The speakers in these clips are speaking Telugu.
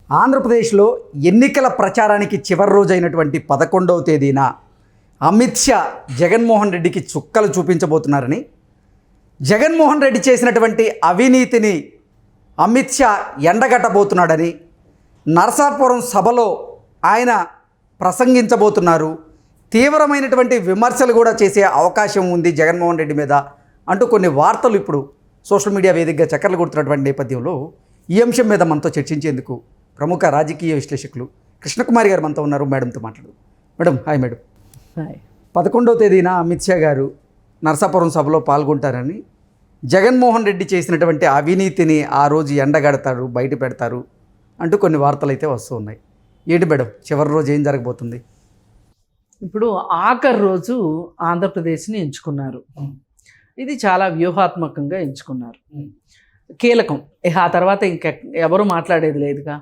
ఆంధ్రప్రదేశ్లో ఎన్నికల ప్రచారానికి చివరి రోజైనటువంటి 11వ తేదీన అమిత్ షా జగన్మోహన్ రెడ్డికి చుక్కలు చూపించబోతున్నారని, జగన్మోహన్ రెడ్డి చేసినటువంటి అవినీతిని అమిత్ షా ఎండగట్టబోతున్నాడని, నరసాపురం సభలో ఆయన ప్రసంగించబోతున్నారు, తీవ్రమైనటువంటి విమర్శలు కూడా చేసే అవకాశం ఉంది జగన్మోహన్ రెడ్డి మీద అంటూ కొన్ని వార్తలు ఇప్పుడు సోషల్ మీడియా వేదికగా చక్కర్లు కొడుతున్నటువంటి నేపథ్యంలో ఈ అంశం మీద మనతో చర్చించేందుకు ప్రముఖ రాజకీయ విశ్లేషకులు కృష్ణకుమారి గారు మనతో ఉన్నారు. మేడంతో మాట్లాడు. Madam, hi madam. హాయ్. 11వ తేదీన అమిత్ షా గారు నరసాపురం సభలో పాల్గొంటారని, జగన్మోహన్ రెడ్డి చేసినటువంటి అవినీతిని ఆ రోజు ఎండగడతారు, బయట పెడతారు అంటూ కొన్ని వార్తలు అయితే వస్తూ ఉన్నాయి. ఏంటి మేడం, చివరి రోజు ఏం జరగబోతుంది? ఇప్పుడు ఆఖరి రోజు ఆంధ్రప్రదేశ్ని ఎంచుకున్నారు. ఇది చాలా వ్యూహాత్మకంగా ఎంచుకున్నారు, కీలకం. ఆ తర్వాత ఎవరు మాట్లాడేది లేదుగా.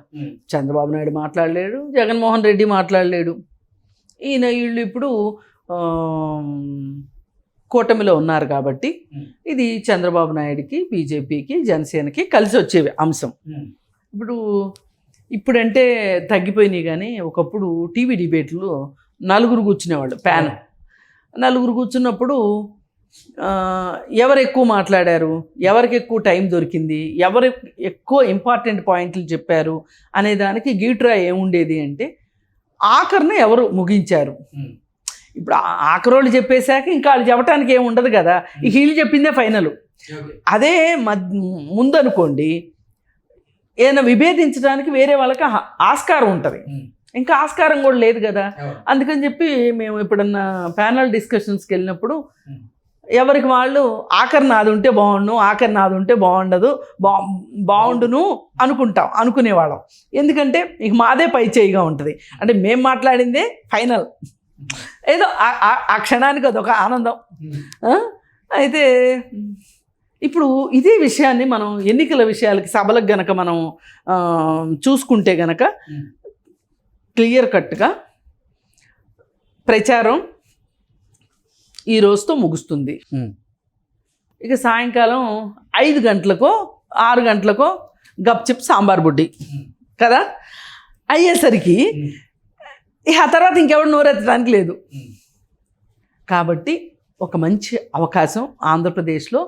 చంద్రబాబు నాయుడు మాట్లాడలేడు, జగన్మోహన్ రెడ్డి మాట్లాడలేడు. వీళ్ళు ఇప్పుడు కూటమిలో ఉన్నారు కాబట్టి ఇది చంద్రబాబు నాయుడికి, బీజేపీకి, జనసేనకి కలిసి వచ్చే అంశం. ఇప్పుడంటే తగ్గిపోయినాయి, కానీ ఒకప్పుడు టీవీ డిబేట్లు నలుగురు కూర్చునేవాళ్ళు, ప్యాన్ నలుగురు కూర్చున్నప్పుడు ఎవరు ఎక్కువ మాట్లాడారు, ఎవరికి ఎక్కువ టైం దొరికింది, ఎవరు ఎక్కువ ఇంపార్టెంట్ పాయింట్లు చెప్పారు అనే దానికి గీట్రా ఏముండేది అంటే ఆఖరిని ఎవరు ముగించారు. ఇప్పుడు ఆఖరోళ్ళు చెప్పేశాక ఇంకా వాళ్ళు చెప్పడానికి ఏమి ఉండదు కదా, ఈ వీళ్ళు చెప్పిందే ఫైనల్. అదే ముందు అనుకోండి, ఏదైనా విభేదించడానికి వేరే వాళ్ళకి ఆస్కారం ఉంటుంది, ఇంకా ఆస్కారం కూడా లేదు కదా. అందుకని చెప్పి మేము ఎప్పుడన్నా ప్యానల్ డిస్కషన్స్కి వెళ్ళినప్పుడు ఎవరికి వాళ్ళు ఆఖరి నాది ఉంటే బాగుండు, ఆఖరి నాది ఉంటే బాగుండదు, బాగుండును అనుకునేవాళ్ళం. ఎందుకంటే ఇక మాదే పై చేయిగా ఉంటుంది, అంటే మేము మాట్లాడిందే ఫైనల్. ఏదో ఆ క్షణానికి అదొక ఆనందం. అయితే ఇప్పుడు ఇదే విషయాన్ని మనం ఎన్నికల విషయాలకి, సభలకు గనక మనం చూసుకుంటే గనక క్లియర్ కట్గా ప్రచారం ఈ రోజుతో ముగుస్తుంది. ఇక సాయంకాలం 5 గంటలకో 6 గంటలకో గప్చిప్ సాంబార్ బుడ్డి కదా అయ్యేసరికి ఆ తర్వాత ఇంకెవరు నోరెత్తడానికి లేదు. కాబట్టి ఒక మంచి అవకాశం ఆంధ్రప్రదేశ్లో.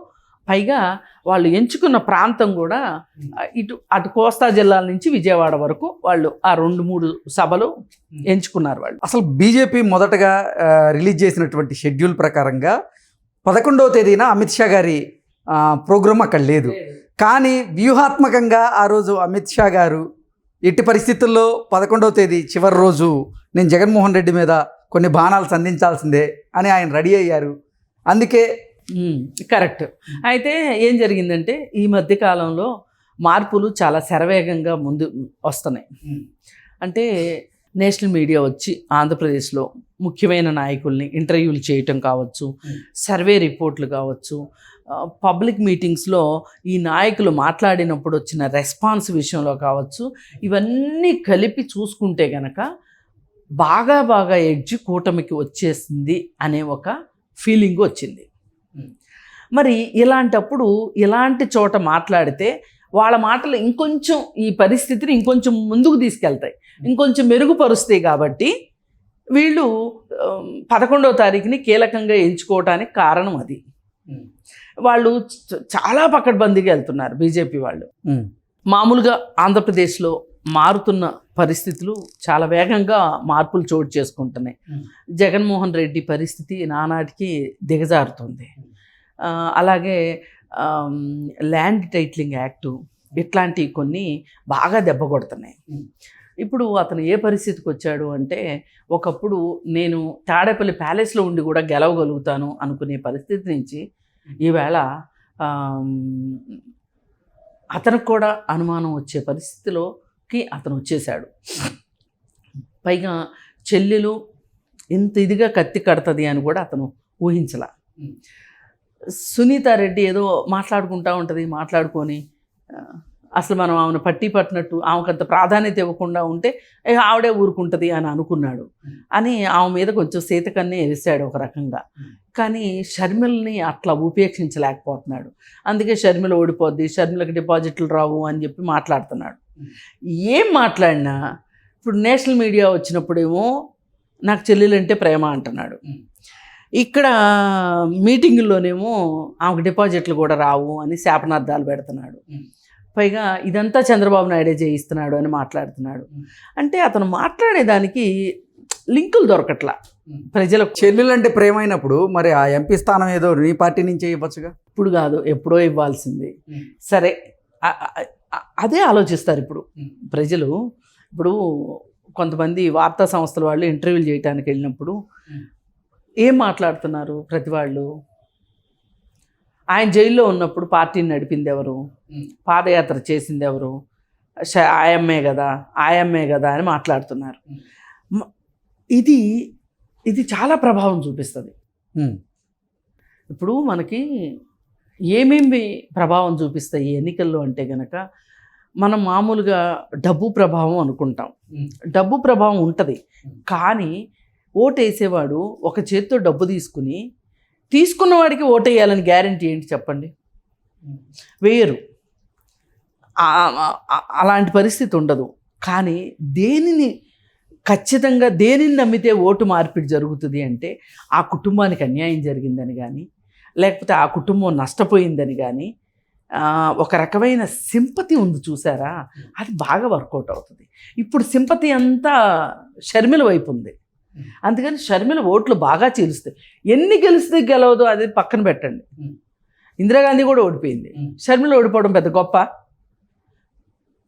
పైగా వాళ్ళు ఎంచుకున్న ప్రాంతం కూడా అటు కోస్తా జిల్లాల నుంచి విజయవాడ వరకు వాళ్ళు ఆ 2-3 సభలు ఎంచుకున్నారు వాళ్ళు. అసలు బీజేపీ మొదటగా రిలీజ్ చేసినటువంటి షెడ్యూల్ ప్రకారంగా 11వ తేదీన అమిత్ షా గారి ప్రోగ్రాం అక్కడ లేదు. కానీ వ్యూహాత్మకంగా ఆ రోజు అమిత్ షా గారు ఎట్టి పరిస్థితుల్లో 11వ తేదీ చివరి రోజు నేను జగన్మోహన్ రెడ్డి మీద కొన్ని బాణాలు సంధించాల్సిందే అని ఆయన రెడీ అయ్యారు. అందుకే కరెక్ట్. అయితే ఏం జరిగిందంటే ఈ మధ్యకాలంలో మార్పులు చాలా శరవేగంగా ముందు వస్తున్నాయి. అంటే నేషనల్ మీడియా వచ్చి ఆంధ్రప్రదేశ్లో ముఖ్యమైన నాయకుల్ని ఇంటర్వ్యూలు చేయటం కావచ్చు, సర్వే రిపోర్ట్లు కావచ్చు, పబ్లిక్ మీటింగ్స్లో ఈ నాయకులు మాట్లాడినప్పుడు వచ్చిన రెస్పాన్స్ విషయంలో కావచ్చు, ఇవన్నీ కలిపి చూసుకుంటే గనక బాగా ఎడ్జ్ కూటమికి వచ్చేసింది అనే ఒక ఫీలింగ్ వచ్చింది. మరి ఇలాంటప్పుడు ఇలాంటి చోట మాట్లాడితే వాళ్ళ మాటలు ఇంకొంచెం ఈ పరిస్థితిని ఇంకొంచెం ముందుకు తీసుకెళ్తాయి, ఇంకొంచెం మెరుగుపరుస్తాయి. కాబట్టి వీళ్ళు 11వ తారీఖుని కీలకంగా ఎంచుకోవటానికి కారణం అది. వాళ్ళు చాలా పకడ్బందీగా వెళ్తున్నారు బీజేపీ వాళ్ళు. మామూలుగా ఆంధ్రప్రదేశ్లో మారుతున్న పరిస్థితులు చాలా వేగంగా మార్పులు చోటు చేసుకుంటున్నాయి. జగన్మోహన్ రెడ్డి పరిస్థితి నానాటికి దిగజారుతుంది. అలాగే ల్యాండ్ టైటిలింగ్ యాక్టు ఇట్లాంటివి కొన్ని బాగా దెబ్బ కొడుతున్నాయి. ఇప్పుడు అతను ఏ పరిస్థితికి వచ్చాడు అంటే, ఒకప్పుడు నేను తాడేపల్లి ప్యాలెస్లో ఉండి కూడా గెలవగలుగుతాను అనుకునే పరిస్థితి నుంచి ఈవేళ అతనికి కూడా అనుమానం వచ్చే పరిస్థితిలోకి అతను వచ్చేసాడు. పైగా చెల్లెలు ఇంత ఇదిగా కత్తి కడుతుంది అని కూడా అతను ఊహించలా. సునీతారెడ్డి ఏదో మాట్లాడుకుంటూ ఉంటుంది, మాట్లాడుకొని అసలు మనం ఆమెను పట్టినట్టు ఆమెకంత ప్రాధాన్యత ఇవ్వకుండా ఉంటే ఆవిడే ఊరుకుంటుంది అని అనుకున్నాడు. అని ఆమె మీద కొంచెం సీతకన్నే వేసాడు ఒక రకంగా. కానీ షర్మిలని అట్లా ఉపేక్షించలేకపోతున్నాడు. అందుకే షర్మిల ఓడిపోద్ది, షర్మిలకి డిపాజిట్లు రావు అని చెప్పి మాట్లాడుతున్నాడు. ఏం మాట్లాడినా ఇప్పుడు నేషనల్ మీడియా వచ్చినప్పుడేమో నాకు చెల్లెలంటే ప్రేమ అంటున్నాడు, ఇక్కడ మీటింగుల్లోనేమో ఆమెకు డిపాజిట్లు కూడా రావు అని శాపనార్థాలు పెడుతున్నాడు, పైగా ఇదంతా చంద్రబాబు నాయుడే చేయిస్తున్నాడు అని మాట్లాడుతున్నాడు. అంటే అతను మాట్లాడేదానికి లింకులు దొరకట్లా ప్రజలకు. చెల్లెలంటే ప్రేమ అయినప్పుడు మరి ఆ ఎంపీ స్థానం ఏదో నీ పార్టీ నుంచే ఇవ్వచ్చుగా. ఇప్పుడు కాదు, ఎప్పుడో ఇవ్వాల్సింది. సరే, అదే ఆలోచిస్తారు ఇప్పుడు ప్రజలు. ఇప్పుడు కొంతమంది వార్తా సంస్థల వాళ్ళు ఇంటర్వ్యూలు చేయడానికి వెళ్ళినప్పుడు ఏం మాట్లాడుతున్నారు ప్రతి వాళ్ళు? ఆయన జైల్లో ఉన్నప్పుడు పార్టీని నడిపింది ఎవరు, పాదయాత్ర చేసింది ఎవరు, ఆయమ్మే కదా అని మాట్లాడుతున్నారు. ఇది చాలా ప్రభావం చూపిస్తుంది. ఇప్పుడు మనకి ఏమేమి ప్రభావం చూపిస్తాయి ఎన్నికల్లో అంటే గనక, మనం మామూలుగా డబ్బు ప్రభావం అనుకుంటాం. డబ్బు ప్రభావం ఉంటుంది, కానీ ఓటేసేవాడు ఒక చేత్తో డబ్బు తీసుకున్న వాడికి ఓటేయాలని గ్యారంటీ ఏంటి చెప్పండి? వేయరు. అలాంటి పరిస్థితి ఉండదు. కానీ ఖచ్చితంగా దేనిని నమ్మితే ఓటు మార్పిడి జరుగుతుంది అంటే ఆ కుటుంబానికి అన్యాయం జరిగిందని కానీ, లేకపోతే ఆ కుటుంబం నష్టపోయిందని కానీ ఒక రకమైన సింపతి ఉంది చూసారా, అది బాగా వర్కౌట్ అవుతుంది. ఇప్పుడు సింపతి అంతా షర్మిల వైపు ఉంది. అందుకని షర్మిల ఓట్లు బాగా చీలుస్తాయి. ఎన్ని గెలిస్తే గెలవదు అది పక్కన పెట్టండి. ఇందిరాగాంధీ కూడా ఓడిపోయింది, షర్మిల ఓడిపోవడం పెద్ద గొప్ప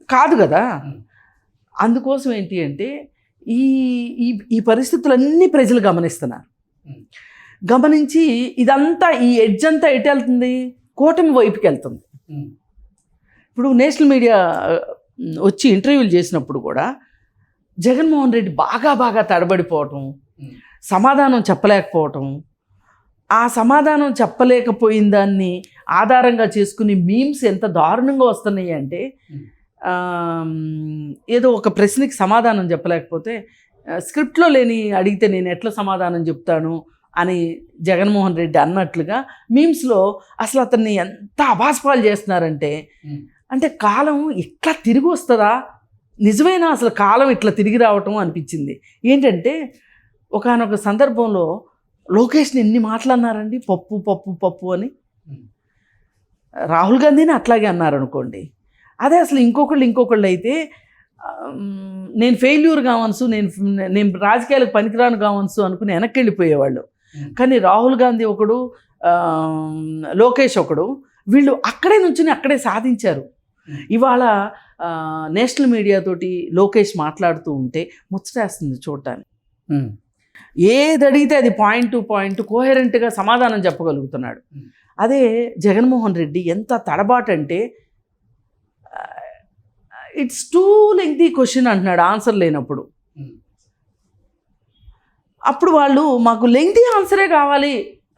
కాదు కదా. అందుకోసం ఏంటి అంటే ఈ పరిస్థితులన్నీ ప్రజలు గమనిస్తున్నారు. గమనించి ఇదంతా ఈ ఎడ్జ్ అంతా ఎటు వెళ్తుంది? కూటమి వైపుకి వెళ్తుంది. ఇప్పుడు నేషనల్ మీడియా వచ్చి ఇంటర్వ్యూలు చేసినప్పుడు కూడా జగన్మోహన్ రెడ్డి బాగా తడబడిపోవటం, సమాధానం చెప్పలేకపోవటం, ఆ సమాధానం చెప్పలేకపోయిన దాన్ని ఆధారంగా చేసుకుని మీమ్స్ ఎంత దారుణంగా వస్తున్నాయి అంటే, ఏదో ఒక ప్రశ్నకి సమాధానం చెప్పలేకపోతే స్క్రిప్ట్లో లేని అడిగితే నేను ఎట్లా సమాధానం చెప్తాను అని జగన్మోహన్ రెడ్డి అన్నట్లుగా మీమ్స్లో అసలు అతన్ని ఎంత అభాస్పాలు చేస్తున్నారంటే, అంటే కాలం ఇట్లా తిరిగి వస్తుందా, నిజమైన అసలు కాలం ఇట్లా తిరిగి రావటం అనిపించింది. ఏంటంటే ఒకానొక సందర్భంలో లోకేష్ని ఎన్ని మాట్లాడినారండి, పప్పు అని. రాహుల్ గాంధీని అట్లాగే అన్నారు అనుకోండి. అదే అసలు ఇంకొకళ్ళు అయితే నేను ఫెయిల్యూర్ కావచ్చు, నేను రాజకీయాలకు పనికిరాను కావచ్చు అనుకుని వెనక్కి వెళ్ళిపోయేవాళ్ళు. కానీ రాహుల్ గాంధీ ఒకడు, లోకేష్ ఒకడు, వీళ్ళు అక్కడే నుంచుని అక్కడే సాధించారు. ఇవాళ నేషనల్ మీడియా తోటి లోకేష్ మాట్లాడుతూ ఉంటే ముచ్చటేస్తుంది చూడటానికి. ఏది అడిగితే అది పాయింట్ టు పాయింట్ కోహెరెంట్గా సమాధానం చెప్పగలుగుతున్నాడు. అదే జగన్మోహన్ రెడ్డి ఎంత తడబాటు అంటే ఇట్స్ టూ లెంగ్తీ క్వశ్చన్ అంటున్నాడు ఆన్సర్ లేనప్పుడు. అప్పుడు వాళ్ళు మాకు లెంగ్తీ ఆన్సరే కావాలి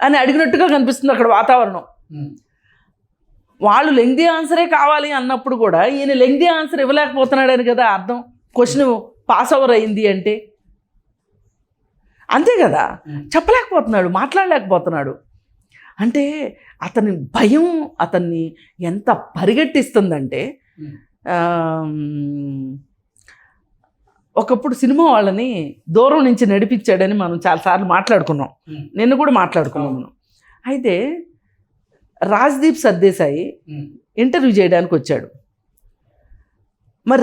అని అడిగినట్టుగా కనిపిస్తుంది అక్కడ వాతావరణం. వాళ్ళు లెంగ్తీ ఆన్సరే కావాలి అన్నప్పుడు కూడా ఈయన లెంగ్తీ ఆన్సర్ ఇవ్వలేకపోతున్నాడని కదా అర్థం. క్వశ్చన్ పాస్ ఓవర్ అయింది అంటే అంతే కదా, చెప్పలేకపోతున్నాడు, మాట్లాడలేకపోతున్నాడు. అంటే అతని భయం అతన్ని ఎంత పరిగెట్టిస్తుందంటే, ఒకప్పుడు సినిమా వాళ్ళని దూరం నుంచి నడిపించాడని మనం చాలాసార్లు మాట్లాడుకున్నాం, నిన్ను కూడా మాట్లాడుకున్నాం మనం. అయితే రాజ్దీప్ సర్దేశాయి ఇంటర్వ్యూ చేయడానికి వచ్చాడు. మరి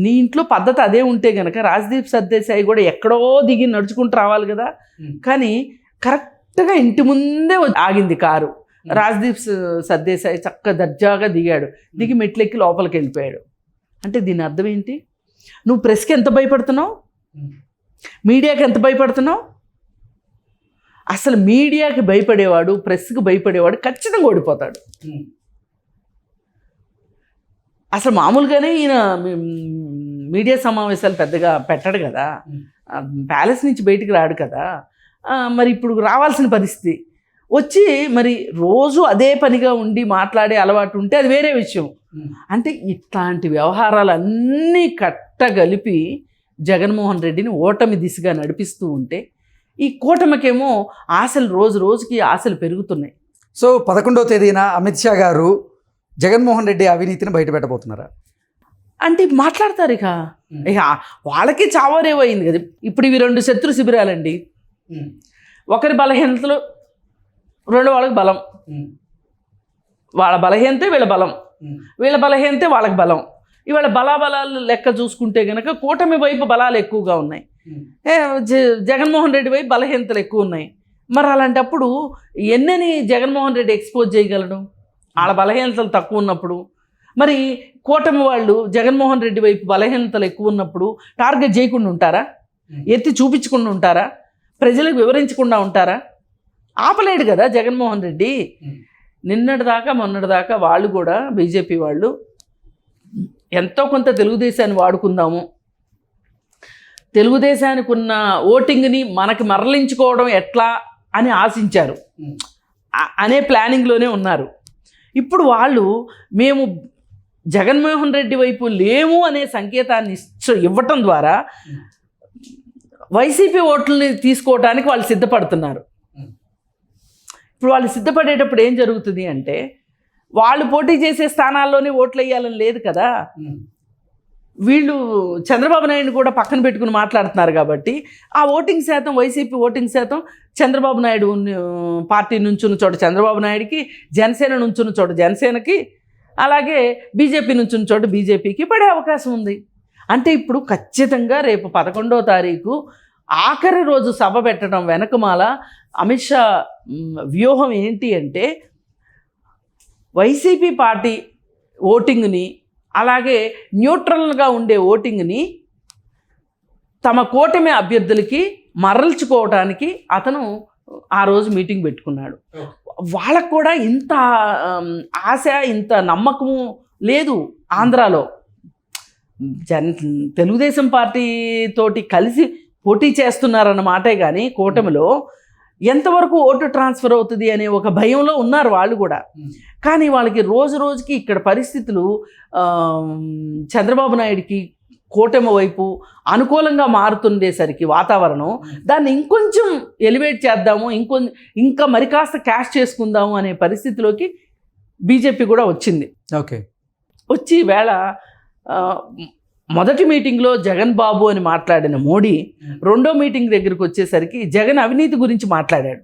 నీ ఇంట్లో పద్ధతి అదే ఉంటే కనుక రాజ్దీప్ సర్దేశాయి కూడా ఎక్కడో దిగి నడుచుకుంటూ రావాలి కదా. కానీ కరెక్ట్గా ఇంటి ముందే ఆగింది కారు. రాజ్దీప్ సర్దేశాయి చక్కగా దర్జాగా దిగాడు, దిగి మెట్లెక్కి లోపలికి వెళ్ళిపోయాడు. అంటే దీని అర్థం ఏంటి? నువ్వు ప్రెస్కి ఎంత భయపడుతున్నావు, మీడియాకి ఎంత భయపడుతున్నావు? అసలు మీడియాకి భయపడేవాడు, ప్రెస్కి భయపడేవాడు ఖచ్చితంగా ఓడిపోతాడు. అసలు మామూలుగానే ఈయన మీడియా సమావేశాలు పెద్దగా పెట్టడు కదా, ప్యాలెస్ నుంచి బయటికి రాడు కదా. మరి ఇప్పుడు రావాల్సిన పరిస్థితి వచ్చి మరి రోజు అదే పనిగా ఉండి మాట్లాడే అలవాటు ఉంటే అది వేరే విషయం. అంటే ఇట్లాంటి వ్యవహారాలన్నీ కట్టగలిపి జగన్మోహన్ రెడ్డిని ఓటమి దిశగా నడిపిస్తూ ఉంటే, ఈ కూటమికేమో ఆశలు రోజు రోజుకి ఆశలు పెరుగుతున్నాయి. సో 11వ తేదీన అమిత్ షా గారు జగన్మోహన్ రెడ్డి అవినీతిని బయటపెట్టబోతున్నారా? అంటే మాట్లాడతారు ఇక వాళ్ళకి చావరేవైంది కదా. ఇప్పుడు ఇవి 2 శత్రు శిబిరాలండి. ఒకరి బలహీనతలు రెండో వాళ్ళకి బలం, వాళ్ళ బలహీనతే వీళ్ళ బలం, వీళ్ళ బలహీనతే వాళ్ళకి బలం. ఇవాళ బలాబలాలు లెక్క చూసుకుంటే కనుక కూటమి వైపు బలాలు ఎక్కువగా ఉన్నాయి, జగన్మోహన్ రెడ్డి వైపు బలహీనతలు ఎక్కువ ఉన్నాయి. మరి అలాంటప్పుడు ఎన్నని జగన్మోహన్ రెడ్డి ఎక్స్పోజ్ చేయగలడు వాళ్ళ బలహీనతలు తక్కువ ఉన్నప్పుడు? మరి కూటమి వాళ్ళు జగన్మోహన్ రెడ్డి వైపు బలహీనతలు ఎక్కువ ఉన్నప్పుడు టార్గెట్ చేయకుండా ఉంటారా? ఎత్తి చూపించకుండా ఉంటారా? ప్రజలకు వివరించకుండా ఉంటారా? ఆపలేడు కదా జగన్మోహన్ రెడ్డి. నిన్నటిదాకా మొన్నటిదాకా వాళ్ళు కూడా బీజేపీ వాళ్ళు ఎంతో కొంత తెలుగుదేశాన్ని వాడుకుందాము, తెలుగుదేశానికి ఉన్న ఓటింగ్ని మనకి మరలించుకోవడం ఎట్లా అని ఆశించారు, అనే ప్లానింగ్లోనే ఉన్నారు. ఇప్పుడు వాళ్ళు మేము జగన్మోహన్ రెడ్డి వైపు లేము అనే సంకేతాన్ని ఇవ్వటం ద్వారా వైసీపీ ఓట్లని తీసుకోవడానికి వాళ్ళు సిద్ధపడుతున్నారు. ఇప్పుడు వాళ్ళు సిద్ధపడేటప్పుడు ఏం జరుగుతుంది అంటే వాళ్ళు పోటీ చేసే స్థానాల్లోనే ఓట్లు వేయాలని లేదు కదా. వీళ్ళు చంద్రబాబు నాయుడు కూడా పక్కన పెట్టుకుని మాట్లాడుతున్నారు కాబట్టి ఆ ఓటింగ్ శాతం, వైసీపీ ఓటింగ్ శాతం చంద్రబాబు నాయుడు పార్టీ నుంచున్న చోట చంద్రబాబు నాయుడికి, జనసేన నుంచున్న చోట జనసేనకి, అలాగే బీజేపీ నుంచున్న చోట బీజేపీకి పడే అవకాశం ఉంది. అంటే ఇప్పుడు ఖచ్చితంగా రేపు 11వ తారీఖు ఆఖరి రోజు సభ పెట్టడం వెనకమాల అమిత్ షా వ్యూహం ఏంటి అంటే వైసీపీ పార్టీ ఓటింగ్ని, అలాగే న్యూట్రల్గా ఉండే ఓటింగ్ని తమ కూటమి అభ్యర్థులకి మరల్చుకోవడానికి అతను ఆ రోజు మీటింగ్ పెట్టుకున్నాడు. వాళ్ళకు కూడా ఇంత ఆశ, ఇంత నమ్మకము లేదు ఆంధ్రాలో. తెలుగుదేశం పార్టీ తోటి కలిసి పోటీ చేస్తున్నారన్నమాటే కానీ కూటమిలో ఎంతవరకు ఓటు ట్రాన్స్ఫర్ అవుతుంది అనే ఒక భయంలో ఉన్నారు వాళ్ళు కూడా. కానీ వాళ్ళకి రోజు రోజుకి ఇక్కడ పరిస్థితులు చంద్రబాబు నాయుడికి కూటమి వైపు అనుకూలంగా మారుతుండేసరికి వాతావరణం, దాన్ని ఇంకొంచెం ఎలివేట్ చేద్దాము, ఇంకా మరి కాస్త క్యాష్ చేసుకుందాము అనే పరిస్థితిలోకి బీజేపీ కూడా వచ్చింది. ఓకే, వచ్చి వేళ మొదటి మీటింగ్లో జగన్ బాబు అని మాట్లాడిన మోడీ రెండో మీటింగ్ దగ్గరికి వచ్చేసరికి జగన్ అవినీతి గురించి మాట్లాడాడు.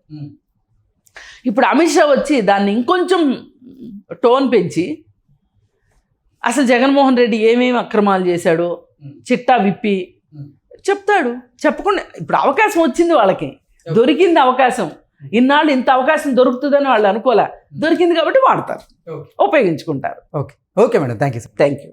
ఇప్పుడు అమిత్ షా వచ్చి దాన్ని ఇంకొంచెం టోన్ పెంచి అసలు జగన్మోహన్ రెడ్డి ఏమేమి అక్రమాలు చేశాడో చిట్టా విప్పి చెప్తాడు. చెప్పకుండా ఇప్పుడు అవకాశం వచ్చింది, వాళ్ళకి దొరికింది అవకాశం. ఇన్నాళ్ళు ఇంత అవకాశం దొరుకుతుందని వాళ్ళు అనుకోలే, దొరికింది కాబట్టి వాడతారు, ఉపయోగించుకుంటారు. Okay okay madam, thank you. Thank you.